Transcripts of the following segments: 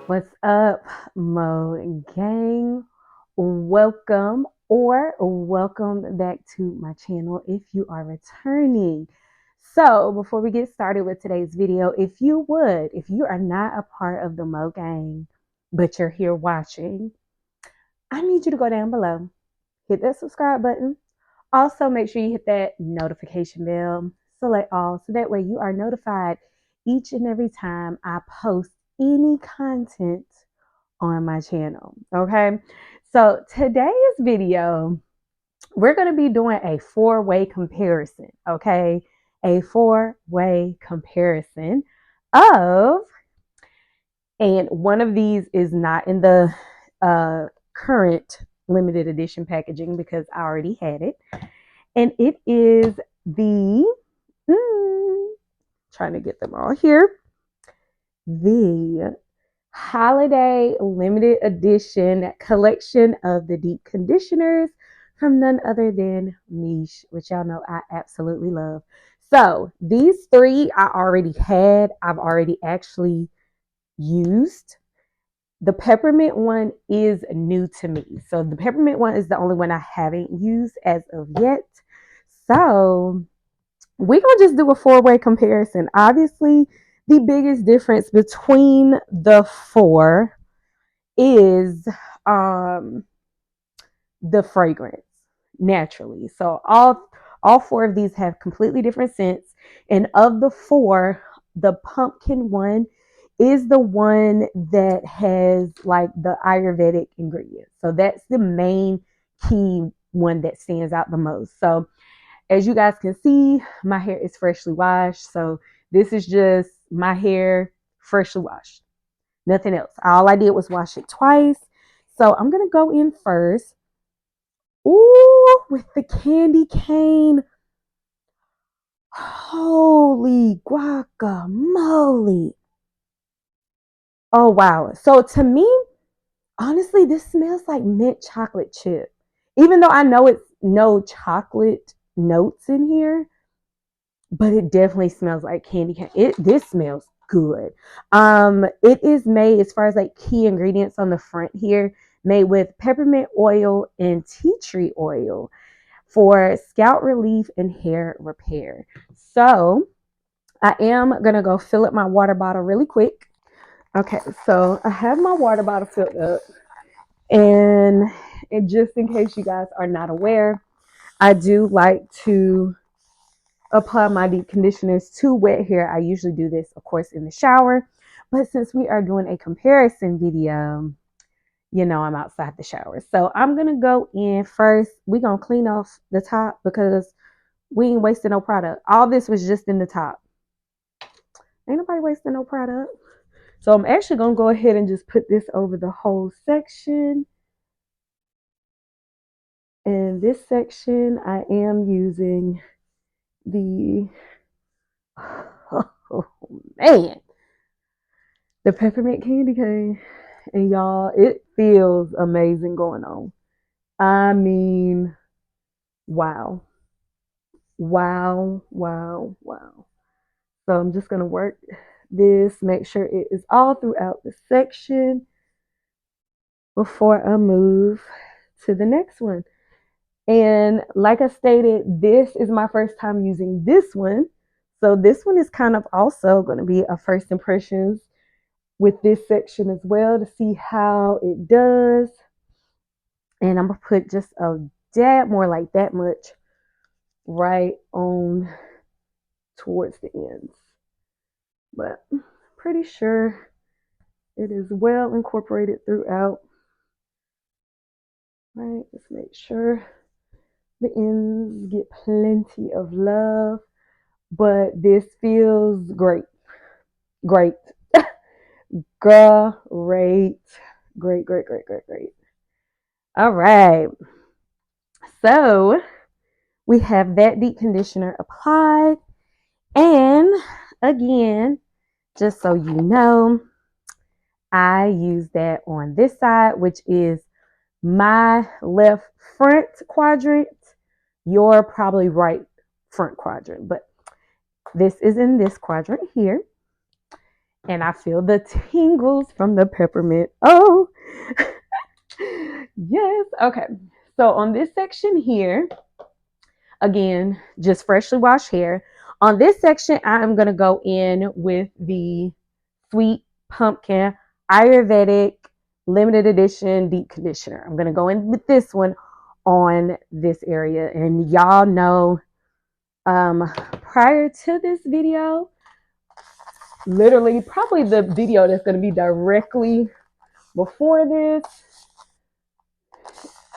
What's up, Mo Gang? Welcome back to my channel if you are returning. So, before we get started with today's video, if you are not a part of the Mo Gang, but you're here watching, I need you to go down below, hit that subscribe button. Also, make sure you hit that notification bell, select all, so that way you are notified each and every time I post any content on my channel. Okay. So today's video, we're going to be doing a four-way comparison. Okay. A four-way comparison of, and one of these is not in the current limited edition packaging because I already had it. And it is the, trying to get them all here, the holiday limited edition collection of the deep conditioners from none other than Miche, which y'all know I absolutely love. So these three I already had. I've already actually used. The peppermint one is new to me. So the peppermint one is the only one I haven't used as of yet. So we're going to just do a four-way comparison. Obviously, the biggest difference between the four is the fragrance naturally. So all four of these have completely different scents. And of the four, the pumpkin one is the one that has like the Ayurvedic ingredients. So that's the main key one that stands out the most. So as you guys can see, my hair is freshly washed. So this is just my hair freshly washed. Nothing else. All I did was wash it twice. So I'm going to go in first. Ooh, with the candy cane. Holy guacamole. Oh, wow. So to me, honestly, this smells like mint chocolate chip. Even though I know it's no chocolate notes in here, but it definitely smells like candy cane. This smells good. It is made, as far as like key ingredients on the front here, made with peppermint oil and tea tree oil for scalp relief and hair repair. So I am gonna go fill up my water bottle really quick. Okay, so I have my water bottle filled up, and just in case you guys are not aware, I do like to apply my deep conditioners to wet hair. I usually do this, of course, in the shower, but since we are doing a comparison video, I'm outside the shower. So I'm going to go in first. We're going to clean off the top because we ain't wasting no product. All this was just in the top. Ain't nobody wasting no product. So I'm actually going to go ahead and just put this over the whole section. And this section, I am using the, oh man, the peppermint candy cane. And y'all, it feels amazing going on. I mean, wow. Wow, wow, wow. So I'm just going to work this, make sure it is all throughout the section before I move to the next one. And like I stated, this is my first time using this one. So this one is kind of also going to be a first impressions with this section as well to see how it does. And I'm going to put just a dab more, like that much, right on towards the ends. But I'm pretty sure it is well incorporated throughout. Right, just make sure the ends get plenty of love. But this feels great. Great. Great. Great, great, great, great, great. All right. So we have that deep conditioner applied. And again, just so you know, I use that on this side, which is my left front quadrant, your probably right front quadrant, but this is in this quadrant here. And I feel the tingles from the peppermint. Oh, yes. Okay. So on this section here, again, just freshly washed hair. On this section, I am going to go in with the Sweet Pumpkin Ayurvedic limited edition deep conditioner. I'm going to go in with this one on this area. And y'all know, prior to this video, literally probably the video that's going to be directly before this,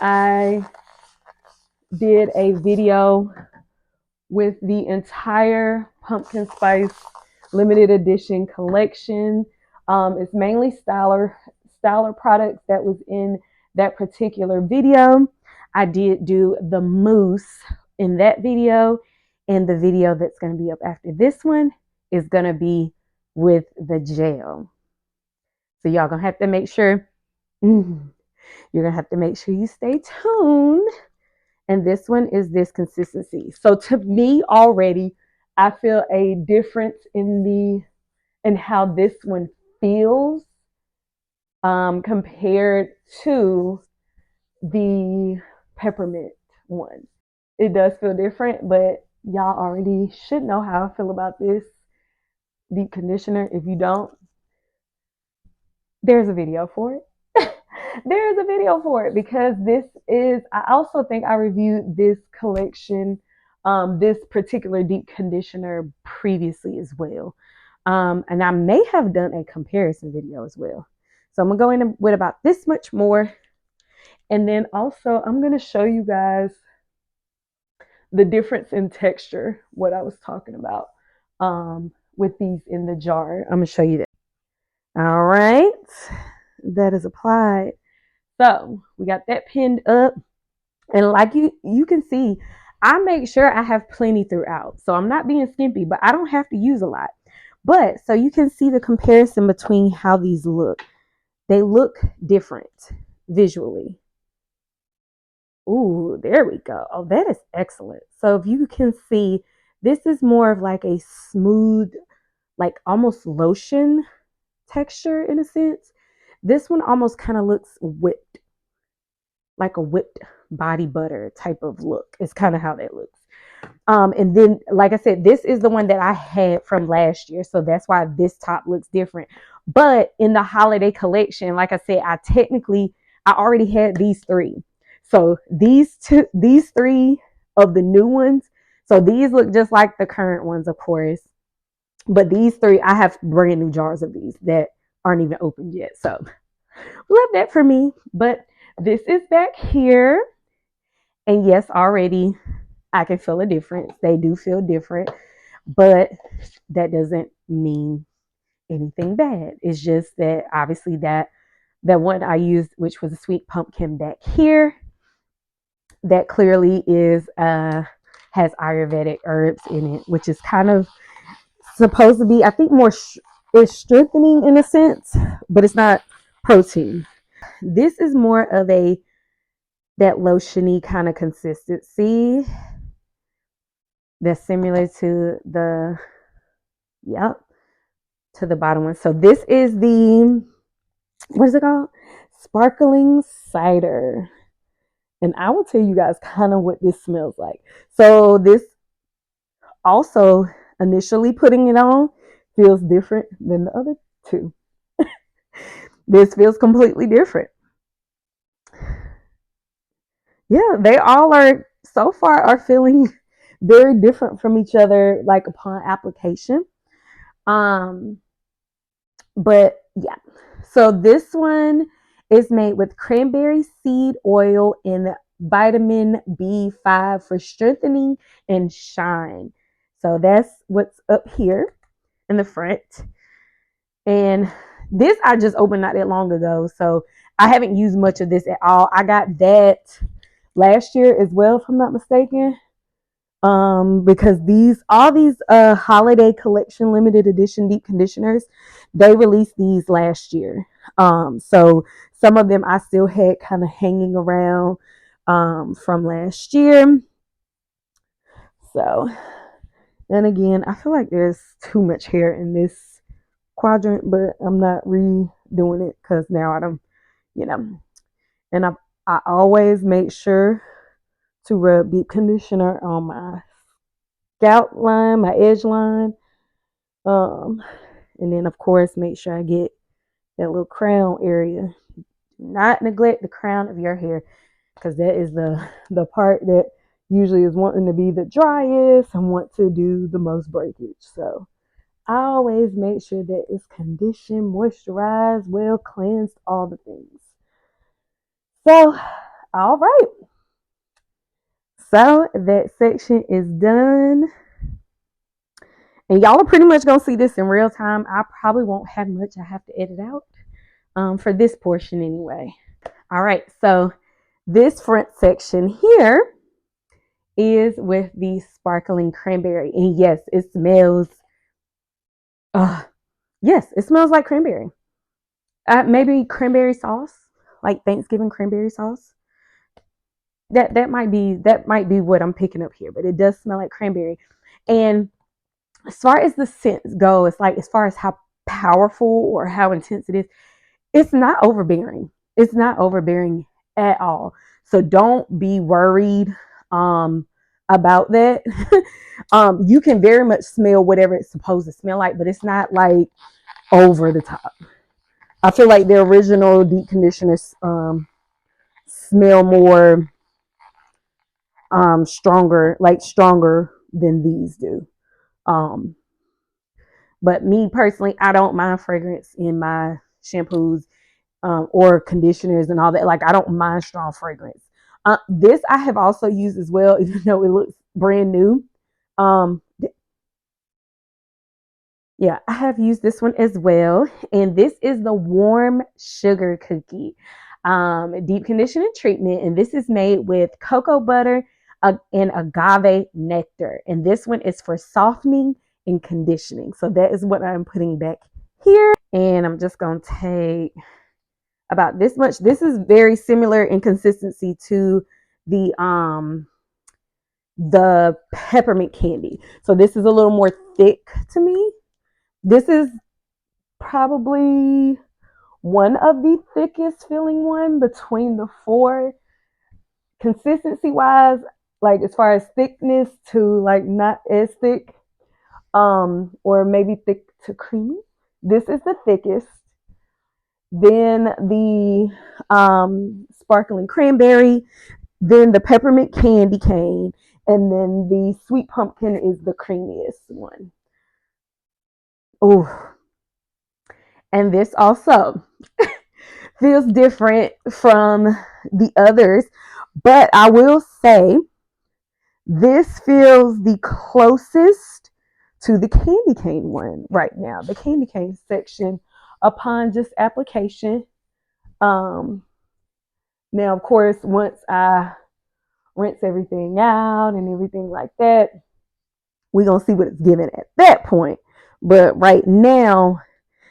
I did a video with the entire pumpkin spice limited edition collection. It's mainly styler products that was in that particular video. I did do the mousse in that video, and the video that's going to be up after this one is going to be with the gel. So y'all gonna have to make sure you're gonna have to make sure you stay tuned. And this one is this consistency. So to me already, I feel a difference in how this one feels compared to the peppermint one. It does feel different, but y'all already should know how I feel about this deep conditioner. If you don't, there's a video for it. There's a video for it because this is, I also think I reviewed this collection, this particular deep conditioner previously as well. And I may have done a comparison video as well. So I'm going to go in with about this much more. And then also I'm going to show you guys the difference in texture, what I was talking about with these in the jar. I'm going to show you that. All right. That is applied. So we got that pinned up. And like you can see, I make sure I have plenty throughout. So I'm not being skimpy, but I don't have to use a lot. But so you can see the comparison between how these look. They look different visually. Ooh, there we go. Oh, that is excellent. So if you can see, this is more of like a smooth, like almost lotion texture in a sense. This one almost kind of looks whipped, like a whipped body butter type of look. It's kind of how that looks. And then, like I said, this is the one that I had from last year. So that's why this top looks different. But in the holiday collection, like I said, I already had these three. So these three of the new ones. So these look just like the current ones, of course. But these three, I have brand new jars of these that aren't even opened yet. So love that for me. But this is back here. And yes, already I can feel a difference. They do feel different, but that doesn't mean anything bad. It's just that obviously that one I used, which was a sweet pumpkin back here, that clearly is has Ayurvedic herbs in it, which is kind of supposed to be, I think, more is strengthening in a sense, but it's not protein. This is more of that lotiony kind of consistency that's similar to the to the bottom one. So this is the, what is it called? Sparkling cider. And I will tell you guys kind of what this smells like. So this also, initially putting it on, feels different than the other two. This feels completely different. Yeah, they all are so far are feeling very different from each other, like upon application. But yeah, so this one is made with cranberry seed oil and vitamin B5 for strengthening and shine. So that's what's up here in the front. And this I just opened not that long ago, so I haven't used much of this at all. I got that last year as well, if I'm not mistaken. Because all these holiday collection limited edition deep conditioners, they released these last year. So some of them I still had kind of hanging around from last year. So, and again, I feel like there's too much hair in this quadrant, but I'm not redoing it because now I don't, you know. And I always make sure to rub deep conditioner on my scalp line, my edge line. Um, and then of course make sure I get that little crown area. Do not neglect the crown of your hair because that is the part that usually is wanting to be the driest and want to do the most breakage. So I always make sure that it's conditioned, moisturized, well cleansed, all the things. So, all right. So that section is done. And y'all are pretty much going to see this in real time. I probably won't have much I have to edit out for this portion anyway. All right. So this front section here is with the sparkling cranberry. And yes, it smells. Yes, it smells like cranberry. Maybe cranberry sauce, like Thanksgiving cranberry sauce. That might be what I'm picking up here, but it does smell like cranberry. And as far as the scents go, it's like as far as how powerful or how intense it is, it's not overbearing. It's not overbearing at all. So don't be worried about that. You can very much smell whatever it's supposed to smell like, but it's not like over the top. I feel like the original deep conditioners smell more stronger than these do. But me personally, I don't mind fragrance in my shampoos or conditioners and all that. Like I don't mind strong fragrance. This I have also used as well, even though it looks brand new. Yeah, I have used this one as well. And this is the Warm Sugar Cookie deep conditioning treatment. And this is made with cocoa butter and agave nectar. And this one is for softening and conditioning. So that is what I'm putting back here. And I'm just going to take about this much. This is very similar in consistency to the peppermint candy. So this is a little more thick to me. This is probably one of the thickest feeling one between the four. Consistency wise, like as far as thickness to like not as thick, or maybe thick to creamy. This is the thickest. Then the sparkling cranberry, then the peppermint candy cane, and then the sweet pumpkin is the creamiest one. Oh, and this also feels different from the others, but I will say this feels the closest to the candy cane one right now. The candy cane section upon just application. Now, of course, once I rinse everything out and everything like that, we're going to see what it's giving at that point. But right now,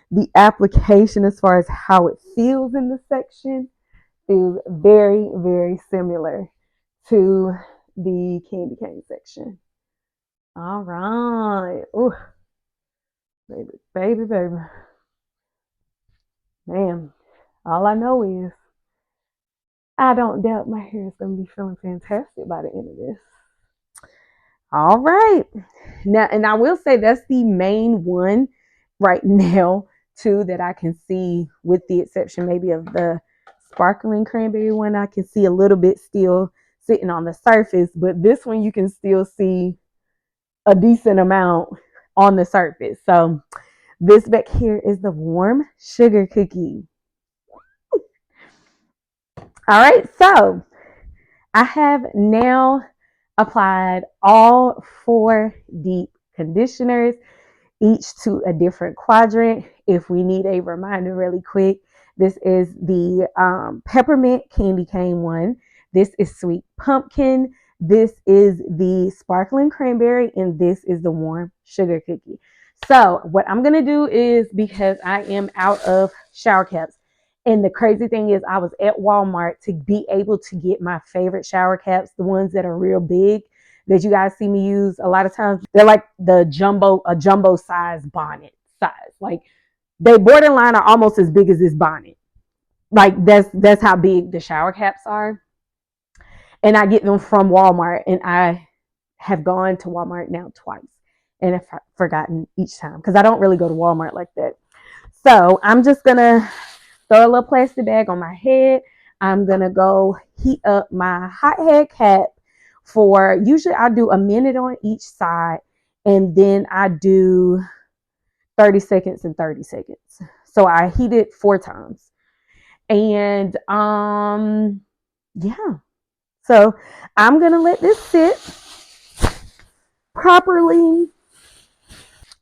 the application as far as how it feels in the section is very, very similar to the candy cane section. All right. Ooh, baby, baby, baby. Man, all I know is I don't doubt my hair is going to be feeling fantastic by the end of this. All right. Now, and I will say that's the main one right now, too, that I can see, with the exception maybe of the sparkling cranberry one. I can see a little bit still sitting on the surface, but this one you can still see a decent amount on the surface. So this back here is the Warm Sugar Cookie. All right, so I have now applied all 4 deep conditioners, each to a different quadrant. If we need a reminder really quick, this is the peppermint candy cane one. This is sweet pumpkin. This is the sparkling cranberry, and this is the warm sugar cookie. So what I'm going to do is, because I am out of shower caps, and the crazy thing is I was at Walmart to be able to get my favorite shower caps, the ones that are real big that you guys see me use a lot of times. They're like a jumbo size bonnet size. Like They borderline are almost as big as this bonnet. Like that's how big the shower caps are. And I get them from Walmart, and I have gone to Walmart now twice and have forgotten each time because I don't really go to Walmart like that. So I'm just gonna throw a little plastic bag on my head. I'm gonna go heat up my hot head cap for, usually I do a minute on each side, and then I do 30 seconds and 30 seconds. So I heat it 4 times. And yeah. So I'm gonna let this sit properly.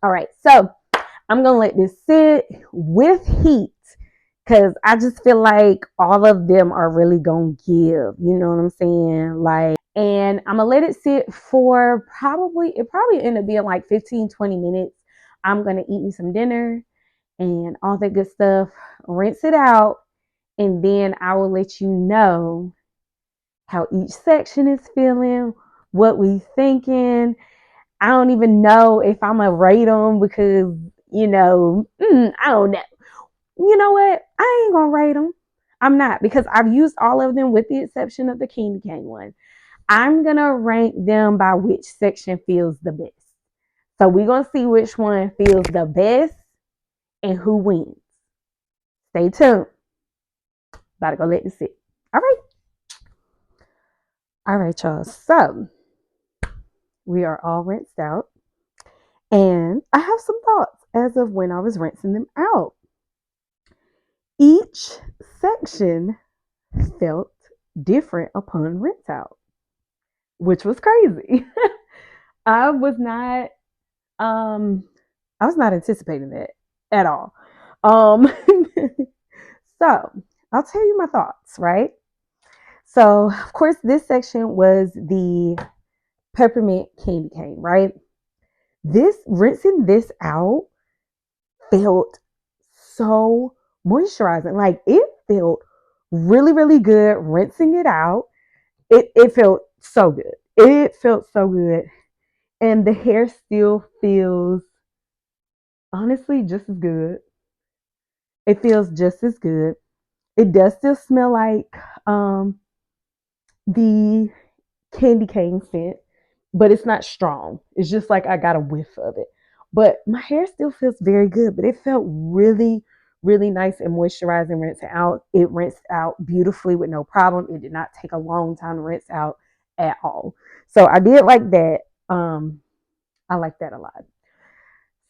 All right, so I'm gonna let this sit with heat because I just feel like all of them are really gonna give, you know what I'm saying? Like, and I'm gonna let it sit for it probably end up being like 15-20 minutes. I'm gonna eat me some dinner and all that good stuff, rinse it out, and then I will let you know how each section is feeling, what we thinking. I don't even know if I'm gonna rate them because, I don't know. You know what? I ain't gonna rate them. I'm not, because I've used all of them with the exception of the candy cane one. I'm gonna rank them by which section feels the best. So we're gonna see which one feels the best and who wins. Stay tuned. About to go let this sit. All right. All right, y'all. So we are all rinsed out. And I have some thoughts as of when I was rinsing them out. Each section felt different upon rinse out, which was crazy. I was not I was not anticipating that at all. Um so I'll tell you my thoughts, right? So of course this section was the peppermint candy cane, right? This rinsing this out felt so moisturizing. Like it felt really, really good rinsing it out. It felt so good. It felt so good. And the hair still feels honestly just as good. It feels just as good. It does still smell like the candy cane scent, but it's not strong. It's just like I got a whiff of it. But my hair still feels very good, but it felt really, really nice and moisturizing rinsing out. It rinsed out beautifully with no problem. It did not take a long time to rinse out at all. So I did like that. I like that a lot.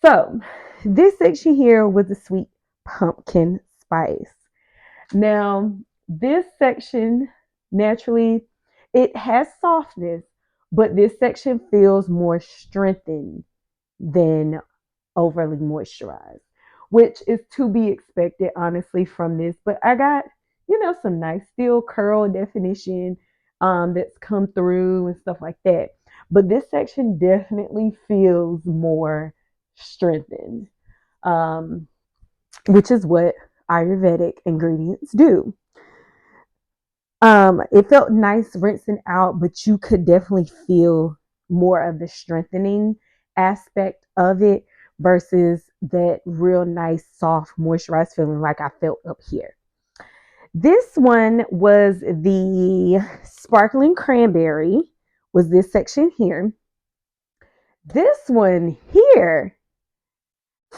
So this section here was the sweet pumpkin spice. Now, this section naturally it has softness, but this section feels more strengthened than overly moisturized, which is to be expected, honestly, from this. But I got, some nice still curl definition that's come through and stuff like that. But this section definitely feels more strengthened, um, which is what Ayurvedic ingredients do. It felt nice rinsing out, but you could definitely feel more of the strengthening aspect of it versus that real nice, soft, moisturized feeling like I felt up here. This one was the sparkling cranberry, was this section here. This one here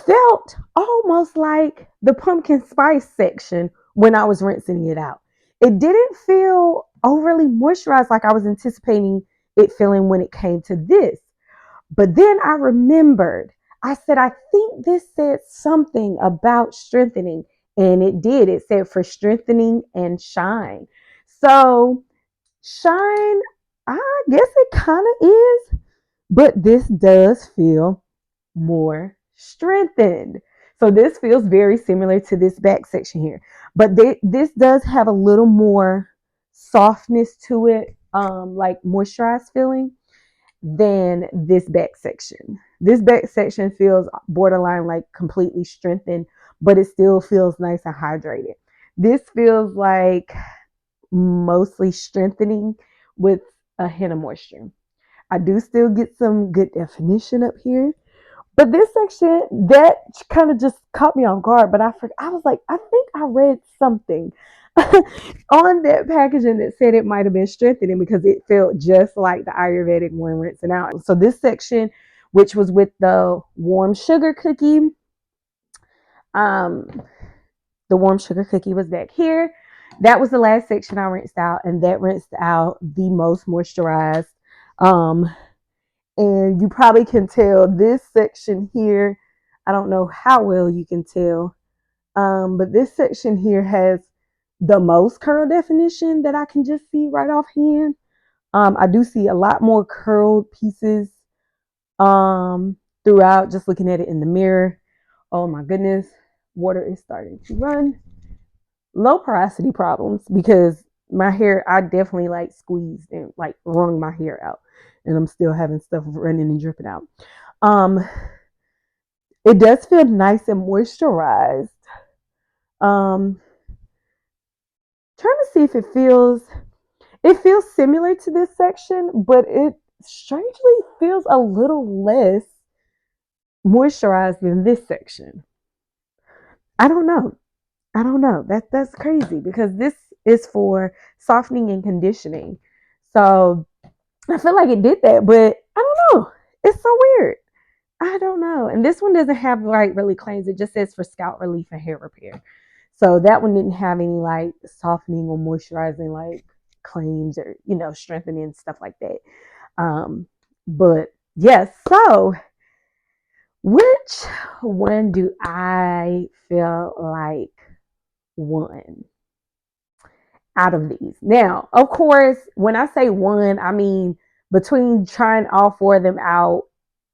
felt almost like the pumpkin spice section when I was rinsing it out. It didn't feel overly moisturized like I was anticipating it feeling when it came to this. But then I remembered, I said, I think this said something about strengthening. And it did. It said for strengthening and shine. So, shine, I guess it kind of is. But this does feel more strengthened. So this feels very similar to this back section here, but this does have a little more softness to it, like moisturized feeling than this back section. This back section feels borderline like completely strengthened, but it still feels nice and hydrated. This feels like mostly strengthening with a hint of moisture. I do still get some good definition up here, But this section, that kind of just caught me off guard. But I was like, I think I read something on that packaging that said it might have been strengthening because it felt just like the Ayurvedic one, rinsing out. So this section, which was with the warm sugar cookie, um, the warm sugar cookie was back here. That was the last section I rinsed out, and that rinsed out the most moisturized. Um, and you probably can tell this section here. I don't know how well you can tell, but this section here has the most curl definition that I can just see right offhand. I do see a lot more curled pieces throughout, just looking at it in the mirror. Oh my goodness, water is starting to run. Low porosity problems because my hair, I definitely like squeezed and like wrung my hair out, and I'm still having stuff running and dripping out. Um, it does feel nice and moisturized. Um, Trying to see if it feels similar to this section, but it strangely feels a little less moisturized than this section. I don't know. I don't know. That's crazy because this is for softening and conditioning. So I feel like it did that, but I don't know. It's so weird. I don't know. And this one doesn't have like really claims. It just says for scalp relief and hair repair. So that one didn't have any like softening or moisturizing like claims or strengthening stuff like that. But yes. So which one do I feel like won out of these? Now, of course, when I say one, I mean between trying all four of them out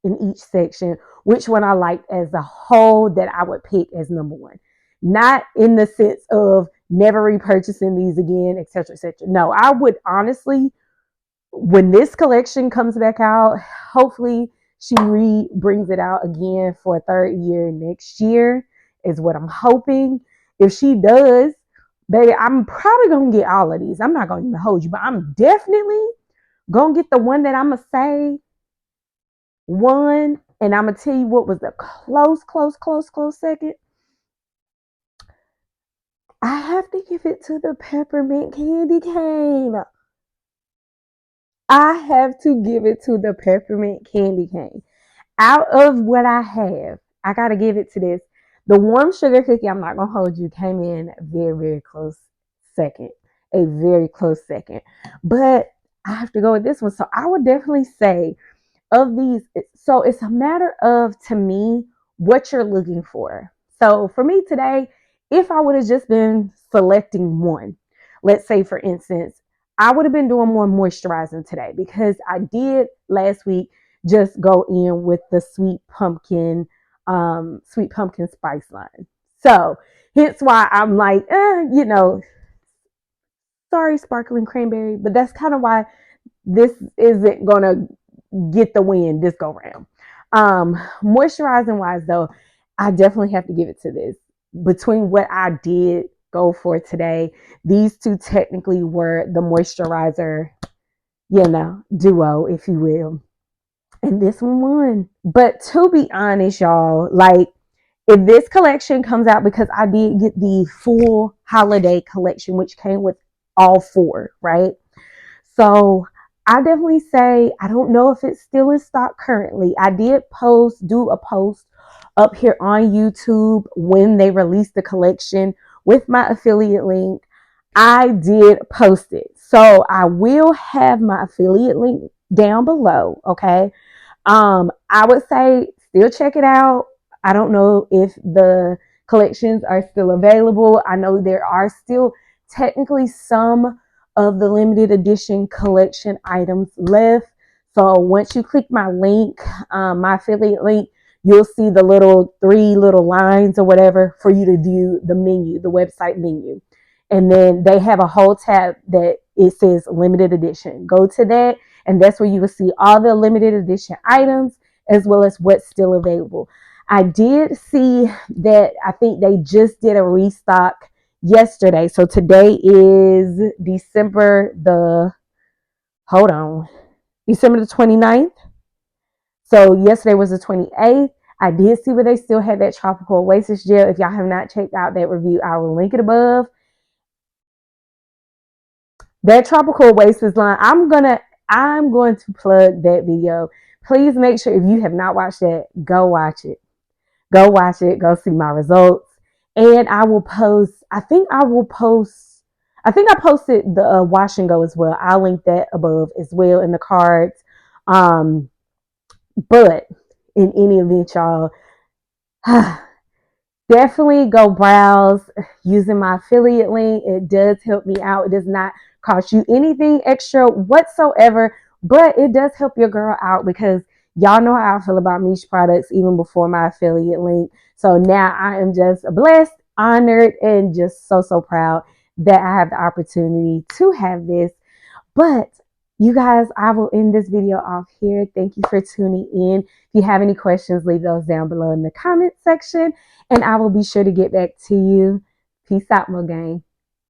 in each section, which one I liked as a whole that I would pick as number one. Not in the sense of never repurchasing these again, etc., etc. No, I would honestly, when this collection comes back out, hopefully she brings it out again for a third year next year, is what I'm hoping. If she does, baby, I'm probably gonna get all of these. I'm not gonna even hold you, but I'm definitely gonna get the one that I'm gonna say won. And I'm gonna tell you what was the close second. I have to give it to the peppermint candy cane. I have to give it to the peppermint candy cane. Out of what I have, I gotta give it to this. The warm sugar cookie, I'm not gonna hold you, came in very, very close second. A very close second. But I have to go with this one. So I would definitely say of these, so it's a matter of, to me, what you're looking for. So for me today, if I would have just been selecting one, let's say for instance, I would have been doing more moisturizing today because I did last week just go in with the sweet pumpkin spice line. So hence why I'm like, sorry, sparkling cranberry, but that's kind of why this isn't gonna get the win this go round. Moisturizing wise though, I definitely have to give it to this. Between what I did go for today, these two technically were the moisturizer, duo, if you will. And this one won. But to be honest, y'all, like if this collection comes out, because I did get the full holiday collection, which came with all four, right? So I definitely say, I don't know if it's still in stock currently. I did do a post up here on YouTube when they released the collection with my affiliate link. I did post it. So I will have my affiliate link down below. Okay. I would say still check it out. I don't know if the collections are still available. I know there are still technically some of the limited edition collection items left. So once you click my link, my affiliate link, you'll see the three little lines or whatever for you to view the menu, the website menu. And then they have a whole tab that it says limited edition. Go to that, and that's where you will see all the limited edition items as well as what's still available. I did see that I think they just did a restock yesterday. So today is December the 29th. So yesterday was the 28th. I did see where they still had that tropical oasis gel. If y'all have not checked out that review, I will link it above. That tropical oasis line, I'm going to plug that video. Please make sure, if you have not watched that, go watch it. Go watch it. Go see my results. And I will post, I think I posted the wash and go as well. I'll link that above as well in the cards. But in any event, y'all, definitely go browse using my affiliate link. It does help me out. It does not cost you anything extra whatsoever, but it does help your girl out because y'all know how I feel about Miche products even before my affiliate link. So now I am just blessed, honored, and just so proud that I have the opportunity to have this. But you guys, I will end this video off here. Thank you for tuning in. If you have any questions, leave those down below in the comment section, and I will be sure to get back to you. Peace out, my gang.